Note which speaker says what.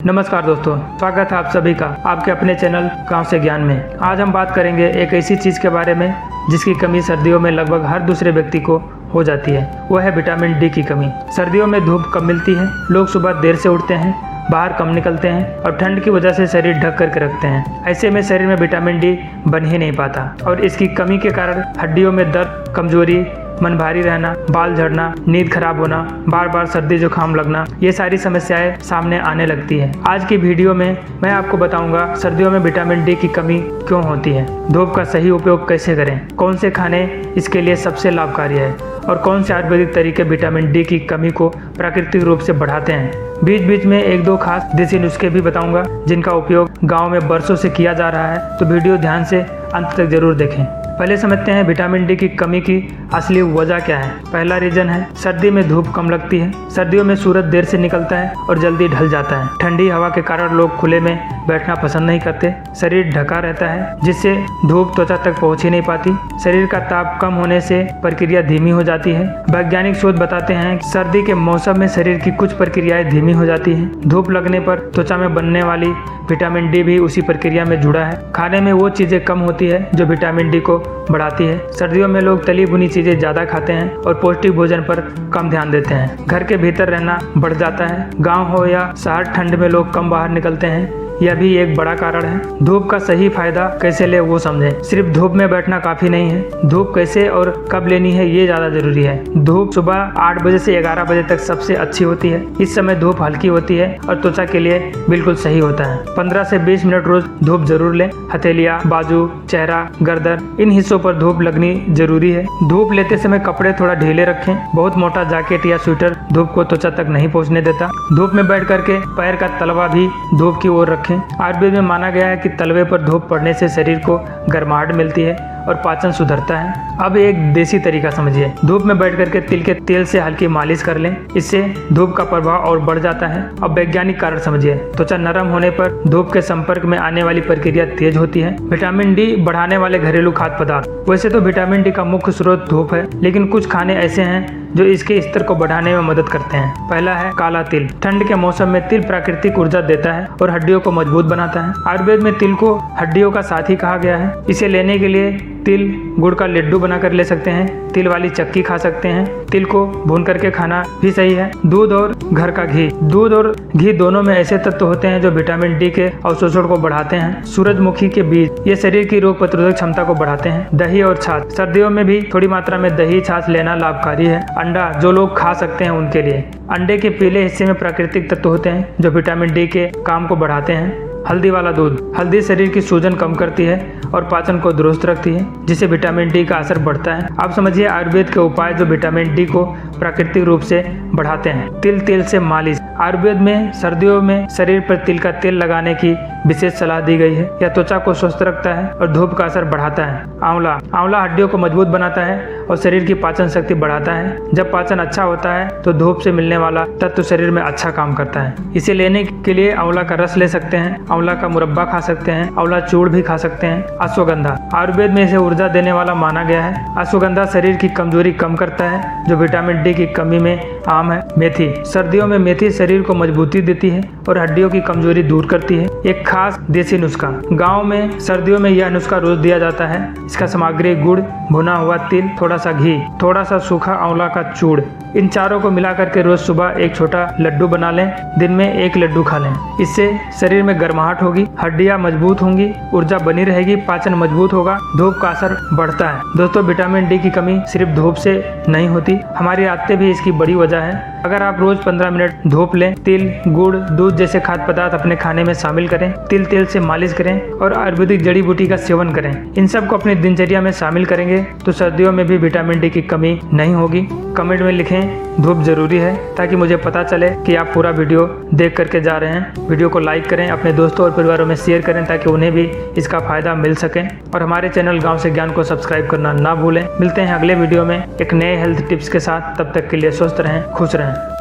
Speaker 1: नमस्कार दोस्तों, स्वागत है आप सभी का आपके अपने चैनल गांव से ज्ञान में। आज हम बात करेंगे एक ऐसी चीज़ के बारे में जिसकी कमी सर्दियों में लगभग हर दूसरे व्यक्ति को हो जाती है। वह है विटामिन डी की कमी। सर्दियों में धूप कम मिलती है, लोग सुबह देर से उठते हैं, बाहर कम निकलते हैं और ठंड की वजह से शरीर ढक करके रखते हैं। ऐसे में शरीर में विटामिन डी बन ही नहीं पाता और इसकी कमी के कारण हड्डियों में दर्द, कमजोरी, मन भारी रहना, बाल झड़ना, नींद खराब होना, बार बार सर्दी जुकाम लगना, ये सारी समस्याएं सामने आने लगती है। आज की वीडियो में मैं आपको बताऊंगा सर्दियों में विटामिन डी की कमी क्यों होती है, धूप का सही उपयोग कैसे करें, कौन से खाने इसके लिए सबसे लाभकारी है और कौन से आयुर्वेदिक तरीके विटामिन डी की कमी को प्राकृतिक रूप से बढ़ाते हैं। बीच बीच में एक दो खास देसी नुस्खे भी बताऊंगा जिनका उपयोग गाँव में बरसों से किया जा रहा है, तो वीडियो ध्यान से अंत तक जरूर देखें। पहले समझते हैं विटामिन डी की कमी की असली वजह क्या है। पहला रीजन है सर्दी में धूप कम लगती है। सर्दियों में सूरज देर से निकलता है और जल्दी ढल जाता है। ठंडी हवा के कारण लोग खुले में बैठना पसंद नहीं करते। शरीर ढका रहता है जिससे धूप त्वचा तक पहुंच ही नहीं पाती। शरीर का ताप कम होने से प्रक्रिया धीमी हो जाती है। वैज्ञानिक शोध बताते हैं कि सर्दी के मौसम में शरीर की कुछ प्रक्रियाएं धीमी हो जाती हैं। धूप लगने पर त्वचा में बनने वाली विटामिन डी भी उसी प्रक्रिया में जुड़ा है। खाने में वो चीजें कम होती है जो विटामिन डी को बढ़ाती है। सर्दियों में लोग तली भुनी चीजें ज्यादा खाते हैं और पौष्टिक भोजन पर कम ध्यान देते हैं। घर के भीतर रहना बढ़ जाता है। गांव हो या शहर, ठंड में लोग कम बाहर निकलते हैं, यह भी एक बड़ा कारण है। धूप का सही फायदा कैसे ले वो समझें। सिर्फ धूप में बैठना काफी नहीं है, धूप कैसे और कब लेनी है ये ज्यादा जरूरी है। धूप सुबह 8 बजे से 11 बजे तक सबसे अच्छी होती है। इस समय धूप हल्की होती है और त्वचा के लिए बिल्कुल सही होता है। 15 से 20 मिनट रोज धूप जरूर लें। हथेलियाँ, बाजू, चेहरा, गर्दन, इन हिस्सों पर धूप लगनी जरूरी है। धूप लेते समय कपड़े थोड़ा ढीले रखें। बहुत मोटा जैकेट या स्वेटर धूप को त्वचा तक नहीं पहुँचने देता। धूप में बैठ करके पैर का तलवा भी धूप की ओर रखें। आयुर्वेद में माना गया है कि तलवे पर धूप पड़ने से शरीर को गर्माहट मिलती है और पाचन सुधरता है। अब एक देसी तरीका समझिए। धूप में बैठ करके तिल के तेल से हल्की मालिश कर लें, इससे धूप का प्रभाव और बढ़ जाता है। अब वैज्ञानिक कारण समझिए। त्वचा नरम होने पर धूप के संपर्क में आने वाली प्रक्रिया तेज होती है। विटामिन डी बढ़ाने वाले घरेलू खाद्य पदार्थ। वैसे तो विटामिन डी का मुख्य स्रोत धूप है, लेकिन कुछ खाने ऐसे हैं जो इसके स्तर को बढ़ाने में मदद करते हैं। पहला है काला तिल। ठंड के मौसम में तिल प्राकृतिक ऊर्जा देता है और हड्डियों को मजबूत बनाता है। आयुर्वेद में तिल को हड्डियों का साथी कहा गया है। इसे लेने के लिए तिल गुड़ का लड्डू बनाकर ले सकते हैं, तिल वाली चक्की खा सकते हैं। तिल को भून करके खाना भी सही है। दूध और घर का घी। दूध और घी दोनों में ऐसे तत्व होते हैं जो विटामिन डी के अवशोषण को बढ़ाते हैं। सूरजमुखी के बीज, ये शरीर की रोग प्रतिरोधक क्षमता को बढ़ाते हैं। दही और छाछ। सर्दियों में भी थोड़ी मात्रा में दही छाछ लेना लाभकारी है। अंडा, जो लोग खा सकते हैं उनके लिए। अंडे के पीले हिस्से में प्राकृतिक तत्व होते हैं जो विटामिन डी के काम को बढ़ाते हैं। हल्दी वाला दूध। हल्दी शरीर की सूजन कम करती है और पाचन को दुरुस्त रखती है, जिससे विटामिन डी का असर बढ़ता है। आप समझिए आयुर्वेद के उपाय जो विटामिन डी को प्राकृतिक रूप से बढ़ाते हैं। तिल तेल से मालिश। आयुर्वेद में सर्दियों में शरीर पर तिल का तेल लगाने की विशेष सलाह दी गई है। यह त्वचा को स्वस्थ रखता है और धूप का असर बढ़ाता है। आंवला। आंवला हड्डियों को मजबूत बनाता है और शरीर की पाचन शक्ति बढ़ाता है। जब पाचन अच्छा होता है तो धूप से मिलने वाला तत्व शरीर में अच्छा काम करता है। इसे लेने के लिए आंवला का रस ले सकते हैं, आंवला का मुरब्बा खा सकते हैं, आंवला चूड़ भी खा सकते हैं। अश्वगंधा। आयुर्वेद में इसे ऊर्जा देने वाला माना गया है। अश्वगंधा शरीर की कमजोरी कम करता है जो विटामिन डी की कमी में आम है। मेथी। सर्दियों में मेथी शरीर को मजबूती देती है और हड्डियों की कमजोरी दूर करती है। एक खास देसी नुस्खा। गांव में सर्दियों में यह नुस्खा रोज दिया जाता है। इसका सामग्री गुड़, भुना हुआ तिल, थोड़ा सा घी, थोड़ा सा सूखा आंवला का चूड़। इन चारों को मिला करके रोज सुबह एक छोटा लड्डू बना लें। दिन में 1 लड्डू खा लें। इससे शरीर में गर्माहट होगी, हड्डियां मजबूत होंगी, ऊर्जा बनी रहेगी, पाचन मजबूत होगा, धूप का असर बढ़ता है। दोस्तों, विटामिन डी की कमी सिर्फ धूप से नहीं होती, हमारी आदतें भी इसकी बड़ी वजह है। अगर आप रोज 15 मिनट धूप लें, तिल, गुड़, दूध जैसे खाद्य पदार्थ अपने खाने में शामिल करें, तिल तेल से मालिश करें और आयुर्वेदिक जड़ी बूटी का सेवन करें, इन सब को अपनी दिनचर्या में शामिल करेंगे तो सर्दियों में भी विटामिन डी की कमी नहीं होगी। कमेंट में लिखें धूप जरूरी है, ताकि मुझे पता चले कि आप पूरा वीडियो देख करके जा रहे हैं। वीडियो को लाइक करें, अपने दोस्तों और परिवारों में शेयर करें ताकि उन्हें भी इसका फायदा मिल सके। और हमारे चैनल गांव से ज्ञान को सब्सक्राइब करना ना भूलें। मिलते हैं अगले वीडियो में एक नए हेल्थ टिप्स के साथ। तब तक के लिए स्वस्थ रहें, खुश रहें।